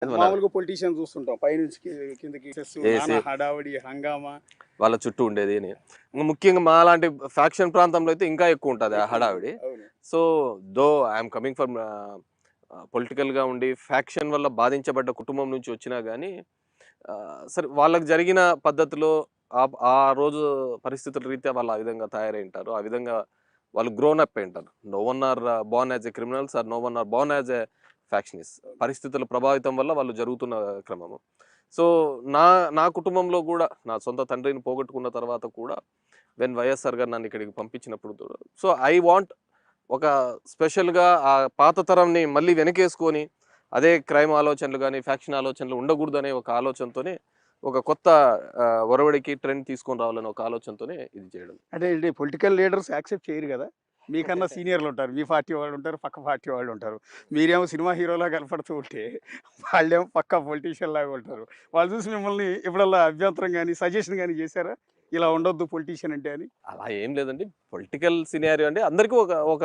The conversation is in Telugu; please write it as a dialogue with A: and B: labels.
A: మామూలుగా పొలిటీషియన్ చూస్తుంటాం పైనుంచి కిందకి
B: ఏసే
A: నానా హడావిడి హంగామా.
B: వాళ్ళ చుట్టూ ఉండేది అని. ముఖ్యంగా మా లాంటి ఫ్యాక్షన్ ప్రాంతంలో అయితే ఇంకా ఎక్కువ ఉంటది ఆ హడావిడి.
A: అవును.
B: So, though I'm coming from పొలిటికల్‌గా ఉండి ఫ్యాక్షన్ వల్ల బాధించబడ్డ కుటుంబం నుంచి వచ్చినా గానీ, సరే వాళ్ళకి జరిగిన పద్ధతిలో ఆ రోజు పరిస్థితుల రీత్యా వాళ్ళు ఆ విధంగా తయారయ్యుంటారు. ఆ విధంగా వాళ్ళు గ్రోన్ అప్ అయ్యుంటారు. No one are born as a criminals or no one are born as a factionist. పరిస్థితుల ప్రభావితం వల్ల వాళ్ళు జరుగుతున్న క్రమము. సో, నా నా కుటుంబంలో గూడా నా సొంత తండ్రిని పోగొట్టుకున్న తర్వాత కూడా వైఎస్ఆర్ గారు నన్ను ఇక్కడికి పంపించినప్పుడు కూడా సో, ఐ వాంట్ ఒక స్పెషల్‌గా ఆ పాత తరంని మళ్ళీ వెనకేసుకొని అదే క్రైమ్ ఆలోచనలు గాని, ఫ్యాక్షన్ ఆలోచనలు ఉండకూడదనే ఒక ఆలోచనతోనే ఒక కొత్త ఒరవడికి ట్రెండ్ తీసుకొని రావాలనే ఒక ఆలోచనతోనే ఇది చేయడం.
A: అంటే పొలిటికల్ లీడర్స్ యాక్సెప్ట్ చేయరు కదా. మీకన్నా సీనియర్లు ఉంటారు, మీ పార్టీ వాళ్ళు ఉంటారు, పక్క పార్టీ వాళ్ళు ఉంటారు. మీరేమో సినిమా హీరోలా కనపడుతూ ఉంటే వాళ్ళేమో పక్కా పొలిటీషియన్ లాగా ఉంటారు. వాళ్ళు చూసి మిమ్మల్ని ఎప్పుడల్లా అభ్యంతరం కానీ సజెషన్ కానీ చేశారా, ఇలా ఉండొద్దు పొలిటీషియన్ అంటే అని?
B: అలా ఏం లేదండి. పొలిటికల్ సినారియో అంటే అందరికీ ఒక ఒక